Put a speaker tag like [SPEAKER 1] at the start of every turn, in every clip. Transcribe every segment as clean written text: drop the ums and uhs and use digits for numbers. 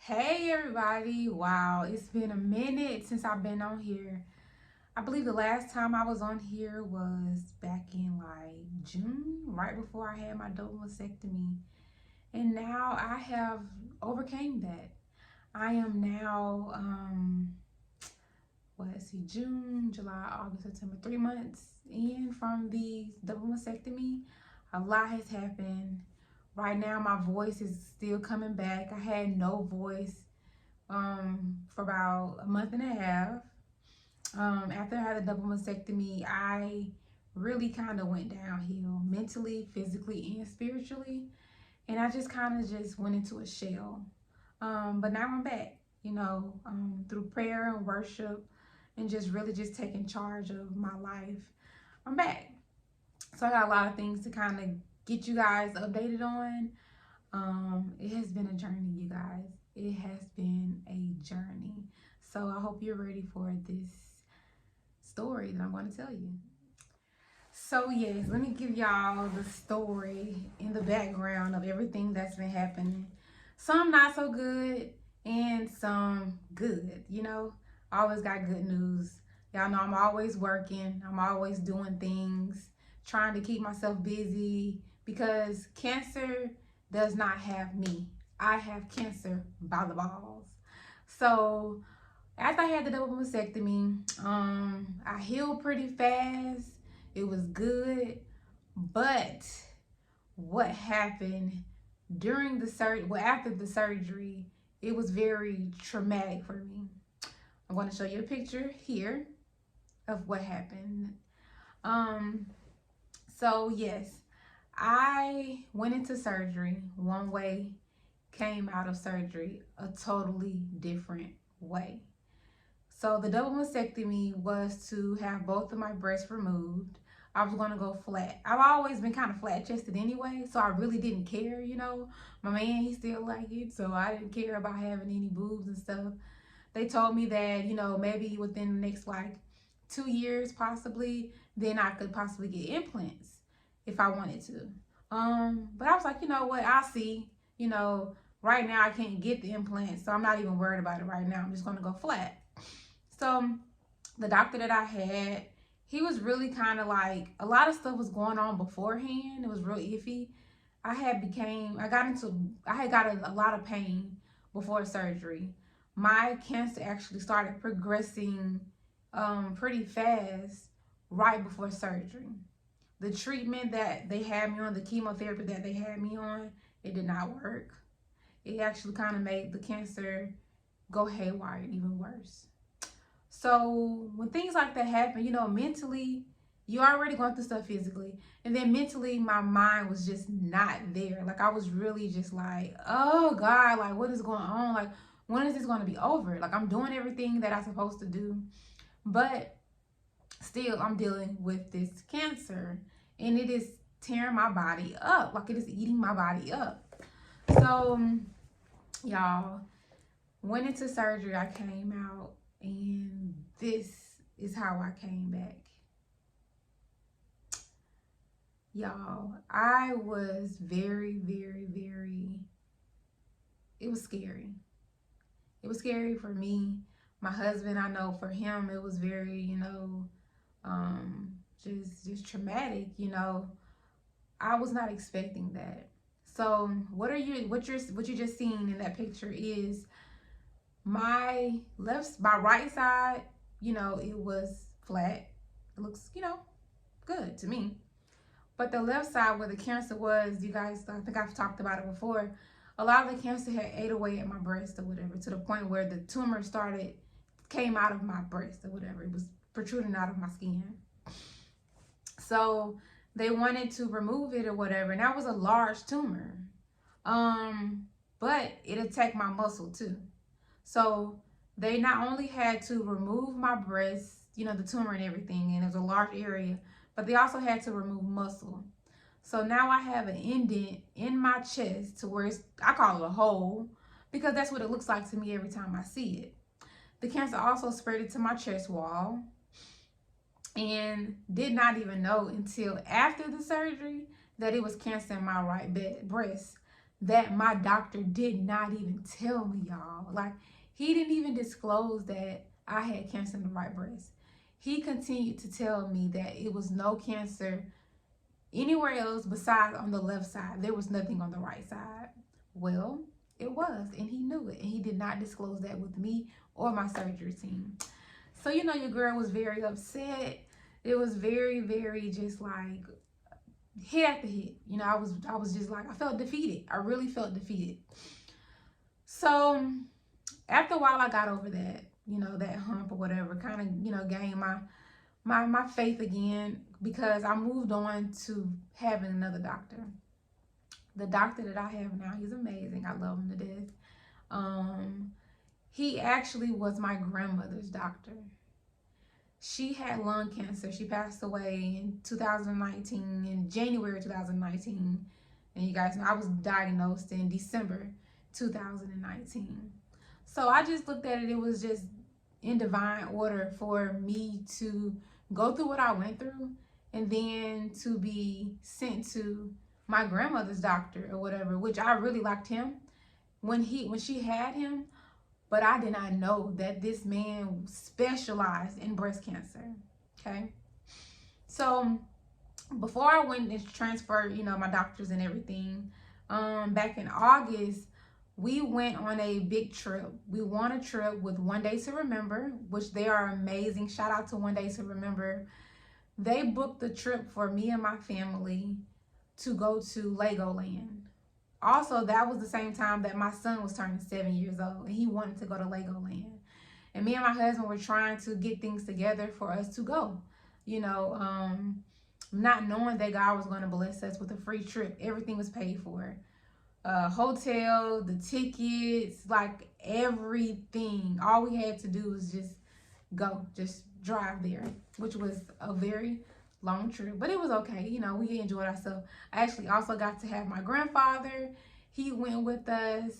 [SPEAKER 1] Hey everybody, wow, it's been a minute since I've been on here. I believe the last time I was on here was back in like June, right before I had my double mastectomy. And now I have overcame that. I am now, let's see, June, July, August, September, 3 months in from the double mastectomy. A lot has happened. Right now, my voice is still coming back. I had no voice for about a month and a half. After I had the double mastectomy, I really kind of went downhill mentally, physically, and spiritually. And I just kind of just went into a shell. But now I'm back, through prayer and worship and just really just taking charge of my life. I'm back. So I got a lot of things to kind of get you guys updated on. It has been a journey, you guys. It has been a journey. So I hope you're ready for this story that I'm going to tell you. So yes, let me give y'all the story in the background of everything that's been happening. Some not so good and some good, I always got good news. Y'all know I'm always working. I'm always doing things, trying to keep myself busy because cancer does not have me. I have cancer by the balls. So after I had the double mastectomy, I healed pretty fast. It was good. But what happened during the surgery, well, after the surgery, it was very traumatic for me. I'm going to show you a picture here of what happened. So yes, I went into surgery one way, came out of surgery a totally different way. So the double mastectomy was to have both of my breasts removed. I was going to go flat. I've always been kind of flat chested anyway, so I really didn't care, My man, he still liked it, so I didn't care about having any boobs and stuff. They told me that, maybe within the next like 2 years possibly, then I could possibly get implants if I wanted to. But I was like, you know what, I'll see. Right now I can't get the implants, so I'm not even worried about it right now. I'm just gonna go flat. So the doctor that I had, he was really kind of like, a lot of stuff was going on beforehand. It was real iffy. I had got a lot of pain before surgery. My cancer actually started progressing pretty fast right before surgery. The treatment that they had me on, the chemotherapy that they had me on, it did not work. It actually kind of made the cancer go haywire even worse. So when things like that happen, mentally, you're already going through stuff physically. And then mentally, my mind was just not there. Like, I was really just like, oh God, like, what is going on? Like, when is this going to be over? Like, I'm doing everything that I'm supposed to do. But still, I'm dealing with this cancer. And it is tearing my body up. Like, it is eating my body up. So, y'all, went into surgery. I came out. And this is how I came back. Y'all, I was very, very, very, it was scary. It was scary for me. My husband, I know for him, it was very, just traumatic, I was not expecting that. So what you just seen in that picture is my right side, it was flat. It looks, good to me. But the left side where the cancer was, you guys, I think I've talked about it before. A lot of the cancer had ate away at my breast or whatever, to the point where the tumor came out of my breast or whatever. It was protruding out of my skin. So they wanted to remove it or whatever. And that was a large tumor. But it attacked my muscle too. So they not only had to remove my breast, the tumor and everything, and it was a large area, but they also had to remove muscle. So now I have an indent in my chest to where I call it a hole, because that's what it looks like to me every time I see it. The cancer also spread it to my chest wall, and did not even know until after the surgery that it was cancer in my right breast. that my doctor did not even tell me, y'all. Like, he didn't even disclose that I had cancer in the right breast. He continued to tell me that it was no cancer anywhere else besides on the left side. There was nothing on the right side. Well, it was, and he knew it, and he did not disclose that with me or my surgery team. So, you know, your girl was very upset. It was very, very just like hit after hit. You know, I was just like, I felt defeated. I really felt defeated. So after a while, I got over that, you know, that hump or whatever, kind of, you know, gained my faith again, because I moved on to having another doctor. The doctor that I have now, he's amazing. I love him to death. He actually was my grandmother's doctor. She had lung cancer. She passed away in 2019, in January 2019. And you guys know I was diagnosed in December 2019. So I just looked at it. It was just in divine order for me to go through what I went through, and then to be sent to my grandmother's doctor or whatever, which I really liked him when she had him. But I did not know that this man specialized in breast cancer. Okay. So before I went and transferred, you know, my doctors and everything, back in August, we went on a big trip. We won a trip with One Day to Remember, which they are amazing. Shout out to One Day to Remember. They booked the trip for me and my family to go to Legoland. Also, that was the same time that my son was turning 7 years old, and he wanted to go to Legoland. And me and my husband were trying to get things together for us to go, you know, not knowing that God was going to bless us with a free trip. Everything was paid for. Hotel, the tickets, like everything. All we had to do was just go, just drive there, which was a very long trip, but it was okay. You know, we enjoyed ourselves. I actually also got to have my grandfather. He went with us.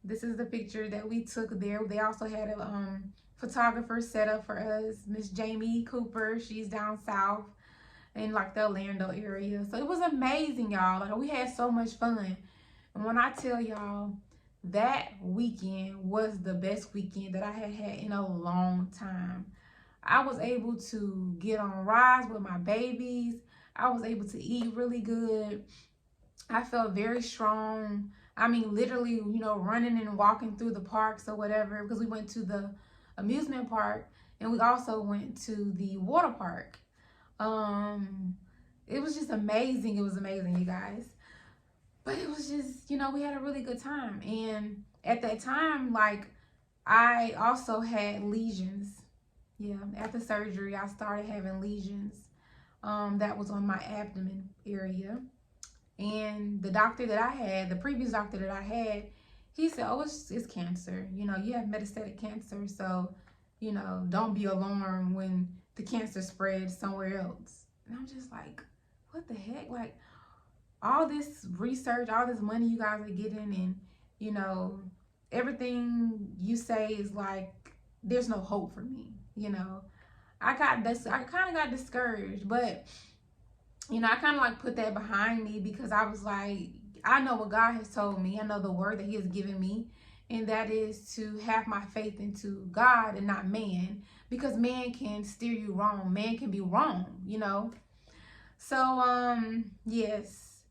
[SPEAKER 1] This is the picture that we took there. They also had a photographer set up for us, Miss Jamie Cooper. She's down south in like the Orlando area. So it was amazing, y'all. Like, we had so much fun. And when I tell y'all, that weekend was the best weekend that I had had in a long time. I was able to get on rides with my babies. I was able to eat really good. I felt very strong. I mean, literally, you know, running and walking through the parks or whatever, because we went to the amusement park and we also went to the water park. It was just amazing. It was amazing, you guys. But it was just, you know, we had a really good time. And at that time, like, I also had lesions. Yeah, after surgery, I started having lesions that was on my abdomen area. And the doctor that I had, the previous doctor that I had, he said, oh, it's cancer. You know, you have metastatic cancer. So, you know, don't be alarmed when the cancer spreads somewhere else. And I'm just like, what the heck? Like, all this research, all this money you guys are getting, and, you know, everything you say is like, there's no hope for me. You know, I kind of got discouraged, but, you know, I kind of like put that behind me, because I was like, I know what God has told me. I know the word that he has given me, and that is to have my faith into God and not man, because man can steer you wrong. Man can be wrong, you know. So, yes,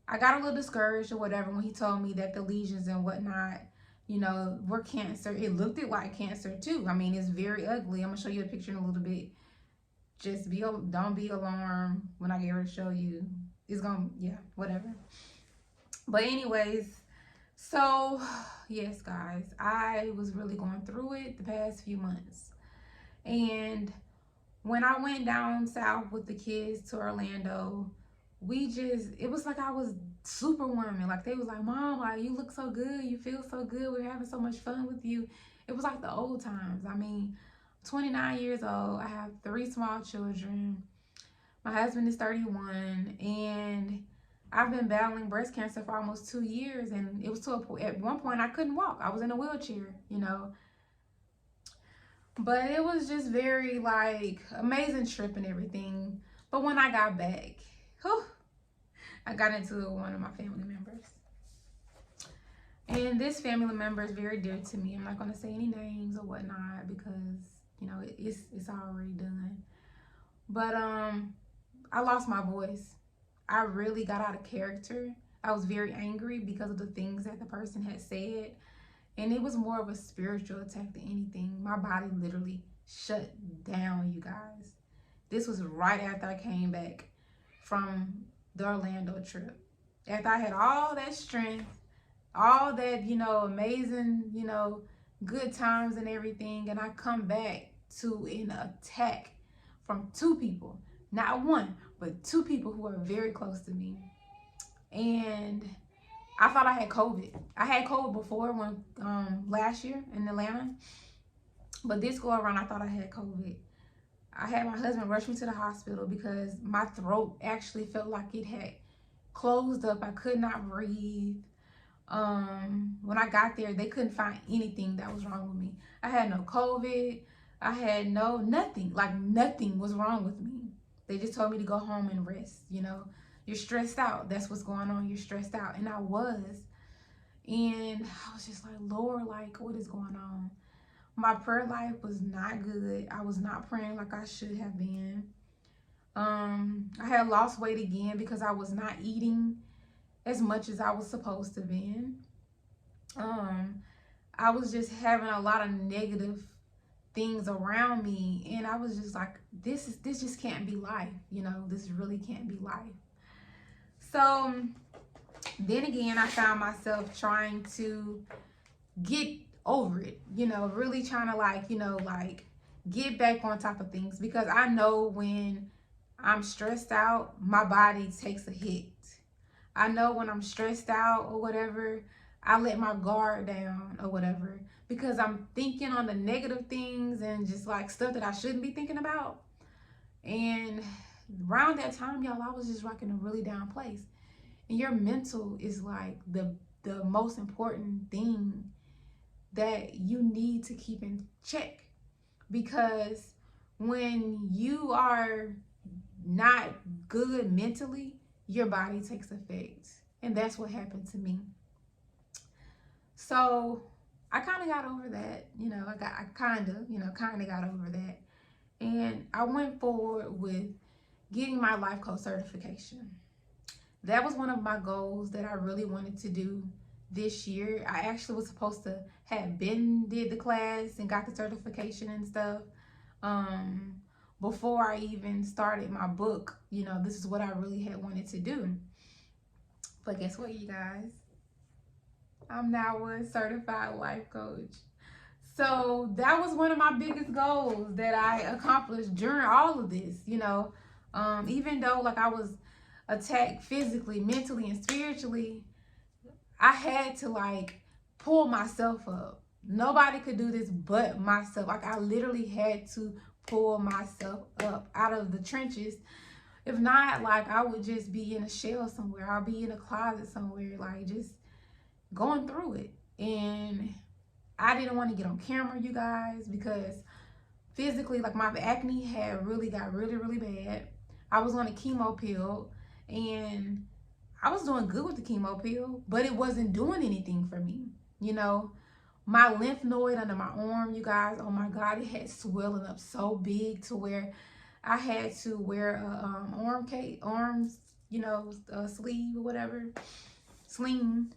[SPEAKER 1] I got a little discouraged or whatever when he told me that the lesions and whatnot, you know, were cancer. It looked like cancer too. I mean, it's very ugly. I'm gonna show you a picture in a little bit. Just don't be alarmed when I get ready to show you. It's gonna, yeah, whatever. But anyways, so yes, guys, I was really going through it the past few months. And when I went down south with the kids to Orlando, it was like I was superwoman. Like, they was like, Mom, like, you look so good, you feel so good, we're having so much fun with you. It was like the old times. I mean, 29 years old, I have 3 small children, my husband is 31, and I've been battling breast cancer for almost 2 years, and it was to a point, at one point I couldn't walk. I was in a wheelchair, you know. But it was just very, like, amazing trip and everything. But when I got back, whew, I got into it with one of my family members. And this family member is very dear to me. I'm not gonna say any names or whatnot because you know it's already done. But I lost my voice. I really got out of character. I was very angry because of the things that the person had said. And it was more of a spiritual attack than anything. My body literally shut down, you guys. This was right after I came back from the Orlando trip. After I had all that strength, all that, you know, amazing, you know, good times and everything, and I come back to an attack from two people, not one, but two people who are very close to me. And I thought I had COVID. I had COVID before when last year in Atlanta, but this go around I thought I had COVID. I had my husband rush me to the hospital because my throat actually felt like it had closed up. I could not breathe. When I got there, they couldn't find anything that was wrong with me. I had no COVID. I had nothing. Like nothing was wrong with me. They just told me to go home and rest. You know, you're stressed out. That's what's going on. You're stressed out. And I was. And I was just like, Lord, like, what is going on? My prayer life was not good. I was not praying like I should have been. I had lost weight again because I was not eating as much as I was supposed to be. I was just having a lot of negative things around me, and I was just like, this just can't be life, you know, this really can't be life. So then again, I found myself trying to get over it, you know, really trying to like, you know, like get back on top of things because I know when I'm stressed out, my body takes a hit. I know when I'm stressed out or whatever, I let my guard down or whatever because I'm thinking on the negative things and just like stuff that I shouldn't be thinking about. And around that time, y'all, I was just rocking a really down place. And your mental is like the most important thing that you need to keep in check, because when you are not good mentally, your body takes effect. And that's what happened to me. So I kind of got over that, you know, I kind of got over that. And I went forward with getting my life coach certification. That was one of my goals that I really wanted to do this year. I actually was supposed to have been did the class and got the certification and stuff. Before I even started my book, you know, this is what I really had wanted to do. But guess what, you guys? I'm now a certified life coach. So that was one of my biggest goals that I accomplished during all of this, you know. Even though like I was attacked physically, mentally, and spiritually, I had to like pull myself up. Nobody could do this but myself. Like I literally had to pull myself up out of the trenches. If not, like I would just be in a shell somewhere. I'll be in a closet somewhere, like just going through it. And I didn't want to get on camera, you guys, because physically, like my acne had got really bad. I was on a chemo pill and I was doing good with the chemo pill, but it wasn't doing anything for me. You know, my lymph node under my arm, you guys, oh my God, it had swelling up so big to where I had to wear a arms, you know, sleeve or whatever, sling,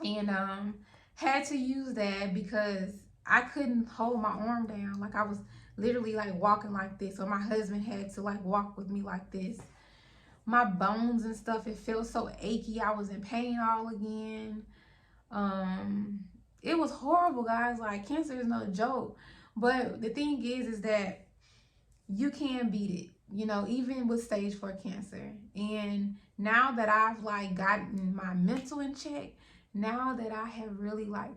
[SPEAKER 1] and had to use that because I couldn't hold my arm down. Like I was literally like walking like this, or my husband had to like walk with me like this. My bones and stuff, it felt so achy. I was in pain all again. It was horrible, guys. Like cancer is no joke. But the thing is that you can beat it, you know, even with stage 4 cancer. And now that I've like gotten my mental in check, now that I have really like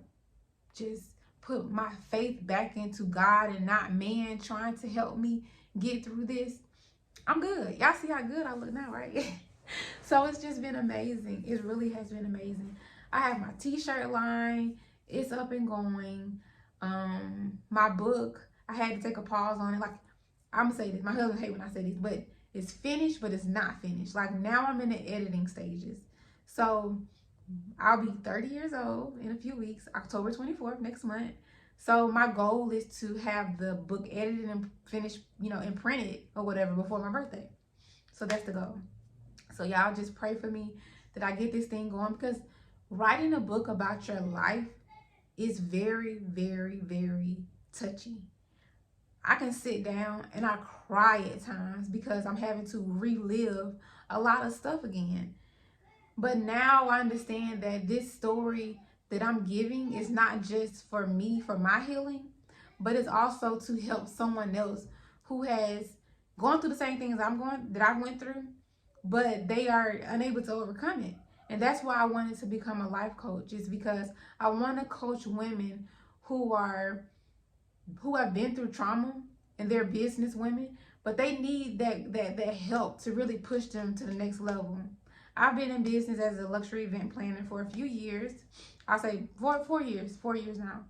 [SPEAKER 1] just put my faith back into God and not man trying to help me get through this, I'm good. Y'all see how good I look now, right? So it's just been amazing. It really has been amazing. I have my t-shirt line. It's up and going. My book, I had to take a pause on it. Like, I'm gonna say this. My husband hates when I say this, but it's finished, but it's not finished. Like now I'm in the editing stages. So I'll be 30 years old in a few weeks, October 24th, next month. So my goal is to have the book edited and finished, and printed or whatever before my birthday. So that's the goal. So y'all just pray for me that I get this thing going, because writing a book about your life is very, very, very touchy. I can sit down and I cry at times because I'm having to relive a lot of stuff again. But now I understand that this story that I'm giving is not just for me, for my healing, but it's also to help someone else who has gone through the same things that I went through, but they are unable to overcome it. And that's why I wanted to become a life coach, is because I want to coach women who have been through trauma, and they're business women, but they need that help to really push them to the next level. I've been in business as a luxury event planner for a few years. I'll say 4 years now.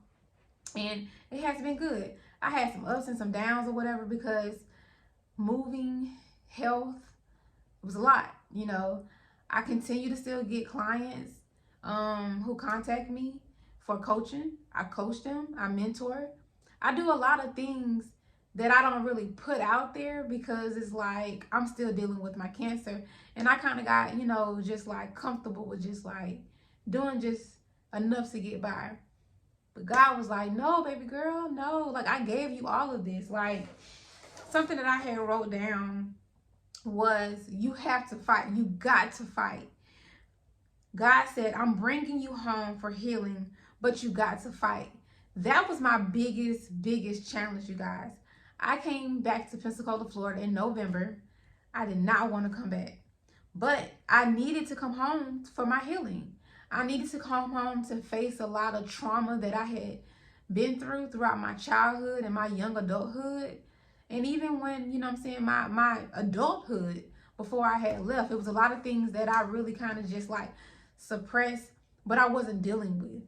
[SPEAKER 1] And it has been good. I had some ups and some downs or whatever, because moving, health, it was a lot. I continue to still get clients who contact me for coaching. I coach them, I mentor. I do a lot of things that I don't really put out there, because it's like I'm still dealing with my cancer, and I kind of got, just like comfortable with just like doing just enough to get by. But God was like, no, baby girl, no. Like, I gave you all of this. Like, something that I had wrote down was, you have to fight. You got to fight. God said, I'm bringing you home for healing, but you got to fight. That was my biggest challenge, you guys. I came back to Pensacola, Florida in November. I did not want to come back, but I needed to come home for my healing. I needed to come home to face a lot of trauma that I had been throughout my childhood and my young adulthood. And even when, my adulthood, before I had left, it was a lot of things that I really kind of just like suppressed, but I wasn't dealing with.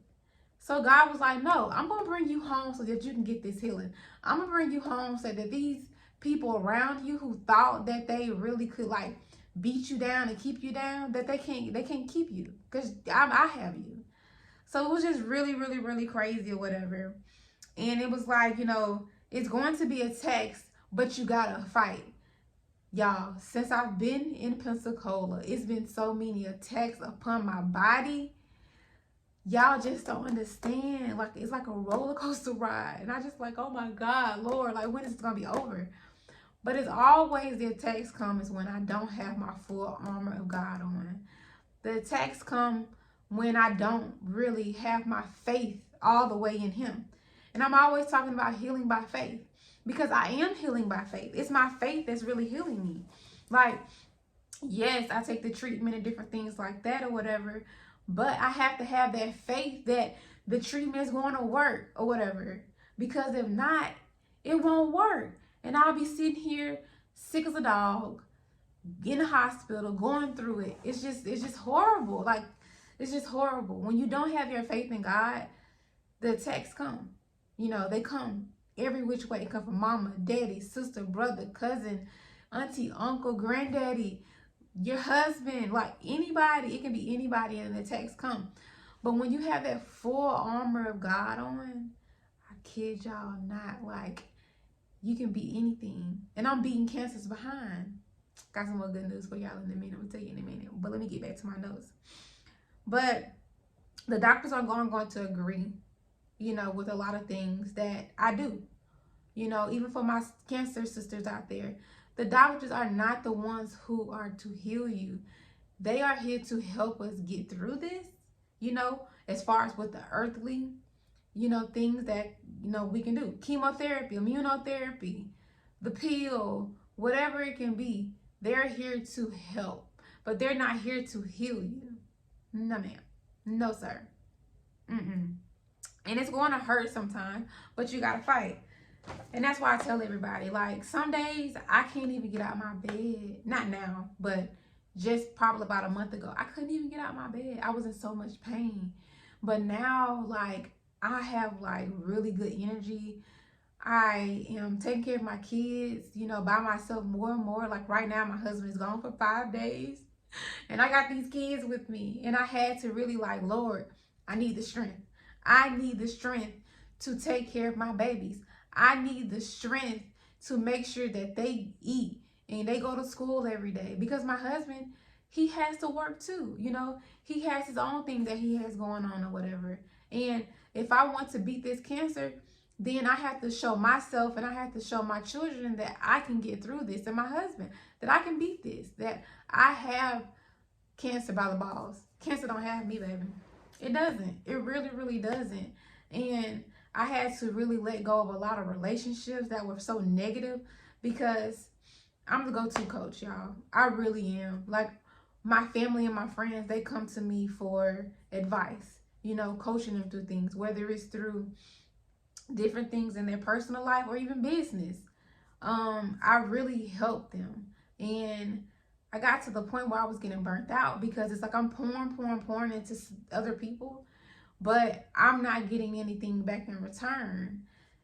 [SPEAKER 1] So God was like, no, I'm going to bring you home so that you can get this healing. I'm going to bring you home so that these people around you who thought that they really could like beat you down and keep you down, that they can't keep you, because I have you. So it was just really, really, really crazy or whatever. And it was like, it's going to be a text, but you got to fight. Y'all, since I've been in Pensacola, it's been so many attacks upon my body. Y'all just don't understand. Like, it's like a roller coaster ride. And I just like, oh my God, Lord, like, when is it going to be over? But it's always the attacks come is when I don't have my full armor of God on. The attacks come when I don't really have my faith all the way in Him. And I'm always talking about healing by faith, because I am healing by faith. It's my faith that's really healing me. Like, yes, I take the treatment and different things like that or whatever, but I have to have that faith that the treatment is going to work or whatever, because if not, it won't work. And I'll be sitting here sick as a dog, in the hospital, going through it. It's just horrible. Like, it's just horrible. When you don't have your faith in God, the attacks come. They come every which way. They come from mama, daddy, sister, brother, cousin, auntie, uncle, granddaddy, your husband, like anybody. It can be anybody, and the attacks come. But when you have that full armor of God on, I kid y'all not, like, you can beat anything. And I'm beating cancers behind. Got some more good news for y'all in a minute. I'll tell you in a minute. But let me get back to my notes. But the doctors are going to agree, with a lot of things that I do. Even for my cancer sisters out there, the doctors are not the ones who are to heal you. They are here to help us get through this, as far as with the earthly, things that, we can do. Chemotherapy, immunotherapy, the pill, whatever it can be. They're here to help, but they're not here to heal you. No, ma'am. No, sir. And it's going to hurt sometimes, but you got to fight. And that's why I tell everybody, like, some days I can't even get out of my bed. Not now, but just probably about a month ago, I couldn't even get out of my bed. I was in so much pain. But now, like, I have, like, really good energy. I am taking care of my kids, by myself more and more. Like, right now, my husband is gone for 5 days. And I got these kids with me. And I had to really like, Lord, I need the strength. I need the strength to take care of my babies. I need the strength to make sure that they eat and they go to school every day. Because my husband, he has to work too. You know, he has his own thing that he has going on or whatever. And if I want to beat this cancer, then I have to show myself and I have to show my children that I can get through this, and my husband that I can beat this, that I have cancer by the balls. Cancer don't have me, baby. It doesn't. It really, really doesn't. And I had to really let go of a lot of relationships that were so negative, because I'm the go-to coach, y'all. I really am. Like, my family and my friends, they come to me for advice, you know, coaching them through things, whether it's through different things in their personal life or even business. I really helped them. And I got to the point where I was getting burnt out, because it's like I'm pouring into other people, but I'm not getting anything back in return.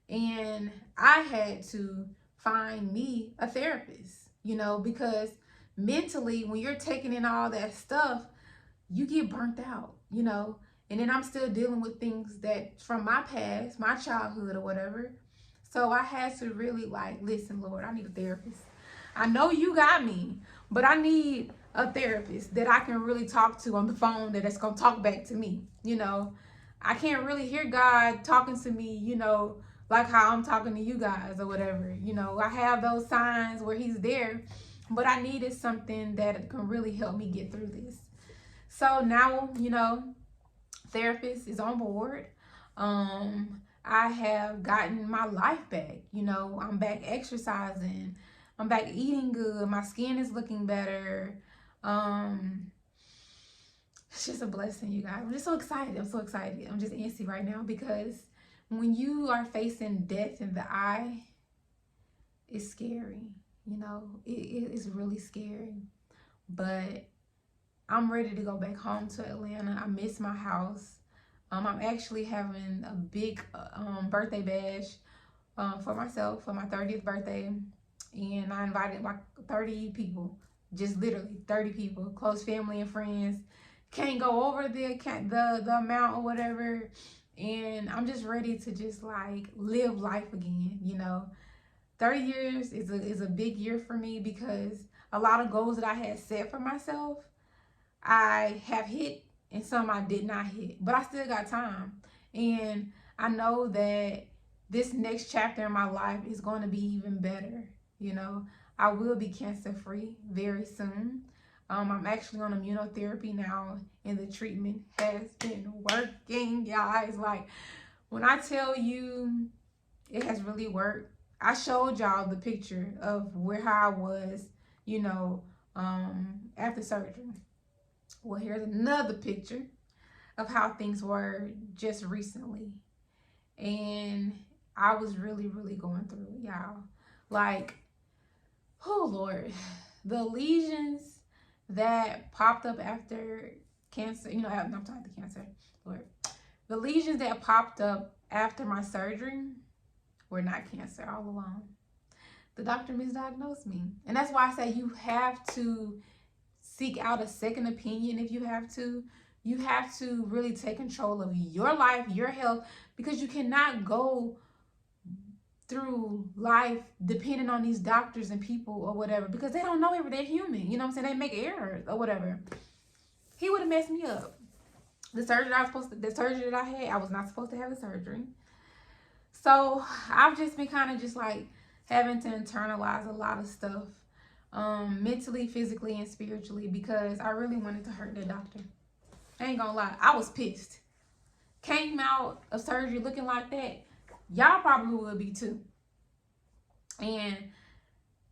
[SPEAKER 1] And I had to find me a therapist, you know, because mentally, when you're taking in all that stuff, you get burnt out, you know. And then I'm still dealing with things that from my past, my childhood or whatever. So I had to really like, listen, Lord, I need a therapist. I know you got me, but I need a therapist that I can really talk to on the phone, that it's going to talk back to me. You know, I can't really hear God talking to me, you know, like how I'm talking to you guys or whatever. You know, I have those signs where he's there, but I needed something that can really help me get through this. So now, you know, therapist is on board. I have gotten my life back. You know, I'm back exercising. I'm back eating good. My skin is looking better. It's just a blessing, you guys. I'm just so excited. I'm so excited. I'm just antsy right now, because when you are facing death in the eye, it's scary. You know, it's really scary. But I'm ready to go back home to Atlanta. I miss my house. I'm actually having a big birthday bash for myself for my 30th birthday. And I invited like 30 people, just literally 30 people, close family and friends. Can't go over the amount or whatever. And I'm just ready to just like live life again, you know. 30 years is a big year for me, because a lot of goals that I had set for myself, I have hit, and some I did not hit, but I still got time. And I know that this next chapter in my life is going to be even better. You know, I will be cancer free very soon. I'm actually on immunotherapy now, and the treatment has been working, guys. Like, when I tell you it has really worked, I showed y'all the picture of how I was, you know, after surgery. Well, here's another picture of how things were just recently. And I was really, really going through it, y'all. Like, oh, Lord. The lesions that popped up after cancer, you know, I'm talking about cancer, Lord. The lesions that popped up after my surgery were not cancer all along. The doctor misdiagnosed me. And that's why I say you have to seek out a second opinion if you have to. You have to really take control of your life, your health, because you cannot go through life depending on these doctors and people or whatever, because they don't know everything. They're human. You know what I'm saying? They make errors or whatever. He would have messed me up. The surgery that I had, I was not supposed to have a surgery. So I've just been kind of just like having to internalize a lot of stuff, mentally, physically, and spiritually, because I really wanted to hurt the doctor. I ain't gonna lie, I was pissed. Came out of surgery looking like that. Y'all probably would be too. And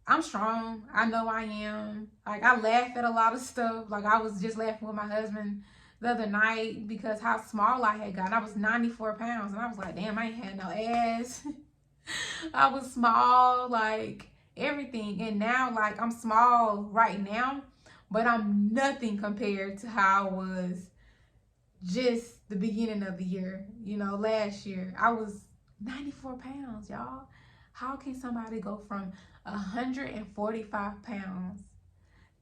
[SPEAKER 1] I'm strong. I know I am. Like, I laugh at a lot of stuff. Like, I was just laughing with my husband the other night because how small I had gotten. I was 94 pounds. And I was like, damn, I ain't had no ass. I was small, like, everything. And now, like, I'm small right now, but I'm nothing compared to how I was just the beginning of the year. You know, last year. I was 94 pounds, y'all. How can somebody go from 145 pounds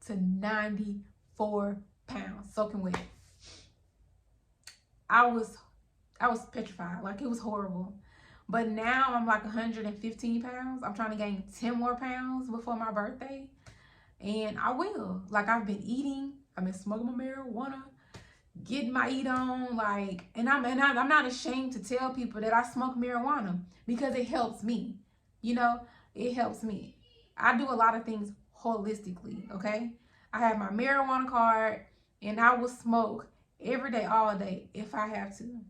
[SPEAKER 1] to 94 4 pounds, soaking wet. I was petrified. Like, it was horrible. But now I'm like 115 pounds. I'm trying to gain 10 more pounds before my birthday. And I will. Like, I've been eating. I've been smoking my marijuana, getting my eat on. Like, and I'm not ashamed to tell people that I smoke marijuana because it helps me. You know, it helps me. I do a lot of things holistically, okay? I have my marijuana card, and I will smoke every day, all day, if I have to.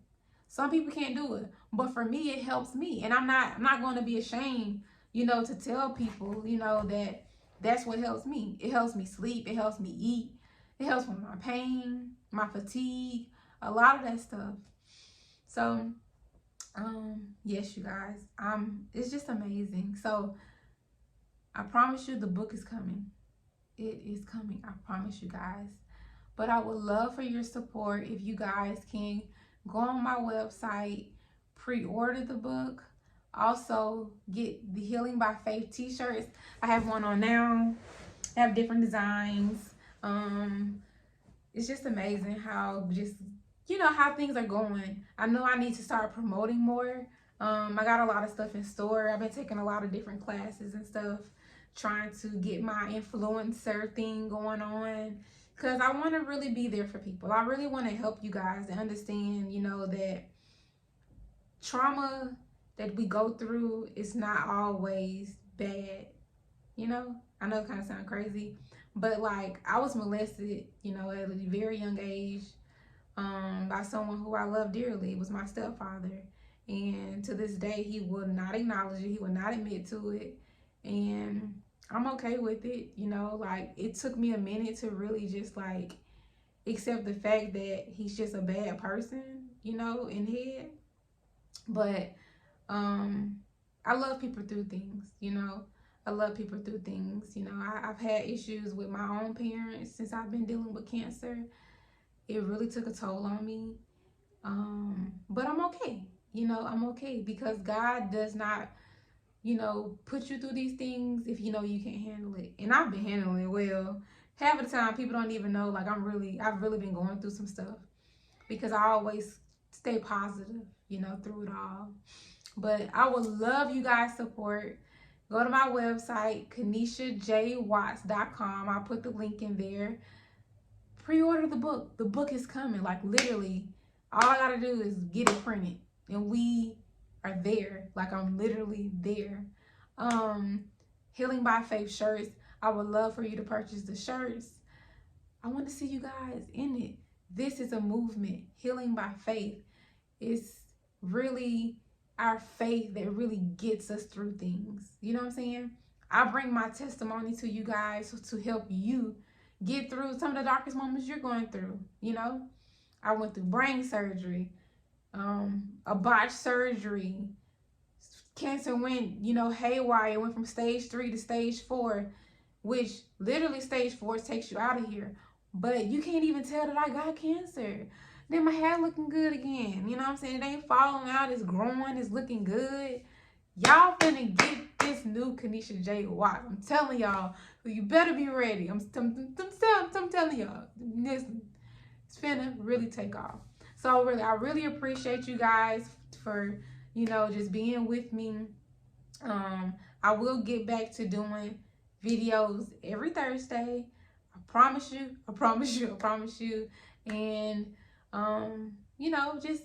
[SPEAKER 1] Some people can't do it, but for me, it helps me, and I'm not going to be ashamed, you know, to tell people, you know, that that's what helps me. It helps me sleep. It helps me eat. It helps with my pain, my fatigue, a lot of that stuff. So, yes, you guys, it's just amazing. So, I promise you, the book is coming. It is coming. I promise you guys. But I would love for your support if you guys can go on my website, pre-order the book. Also, get the Healing by Faith t-shirts. I have one on now. I have different designs. It's just amazing how how things are going. I know I need to start promoting more. I got a lot of stuff in store. I've been taking a lot of different classes and stuff, trying to get my influencer thing going on, because I want to really be there for people. I really want to help you guys to understand, you know, that trauma that we go through is not always bad. You know, I know it kind of sounds crazy, but like, I was molested, you know, at a very young age, by someone who I love dearly. It was my stepfather. And to this day, he will not acknowledge it. He will not admit to it. And I'm okay with it. You know, like, it took me a minute to really just like accept the fact that he's just a bad person, you know, in head. But I love people through things, you know. I love people through things. You know, I've had issues with my own parents since I've been dealing with cancer. It really took a toll on me. But I'm okay. You know, I'm okay because God does not, you know, put you through these things if you know you can't handle it. And I've been handling it well. Half of the time, people don't even know, like, I've really been going through some stuff because I always stay positive, you know, through it all. But I would love you guys' support. Go to my website, kenisyhawatts.com. I'll put the link in there. Pre-order the book. The book is coming. Like, literally, all I gotta do is get it printed, and we are there. Like, I'm literally there. Healing by Faith shirts. I would love for you to purchase the shirts. I want to see you guys in it. This is a movement. Healing by Faith. It's really our faith that really gets us through things. You know what I'm saying? I bring my testimony to you guys to help you get through some of the darkest moments you're going through. You know, I went through brain surgery, a botched surgery. Cancer went, you know, haywire. It went from stage 3 to stage 4, which literally stage 4 takes you out of here. But you can't even tell that I got cancer. Then my hair looking good again. You know what I'm saying? It ain't falling out. It's growing. It's looking good. Y'all finna get this new Keniysha J watch. I'm telling y'all. So you better be ready. I'm telling y'all. Listen, it's finna really take off. So I really appreciate you guys for, you know, just being with me. I will get back to doing videos every Thursday. I promise you. I promise you. I promise you. And you know, just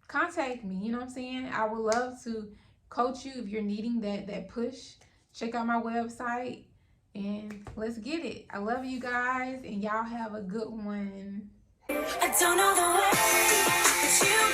[SPEAKER 1] contact me. You know what I'm saying? I would love to coach you if you're needing that push. Check out my website and let's get it. I love you guys, and y'all have a good one. I don't know the way that you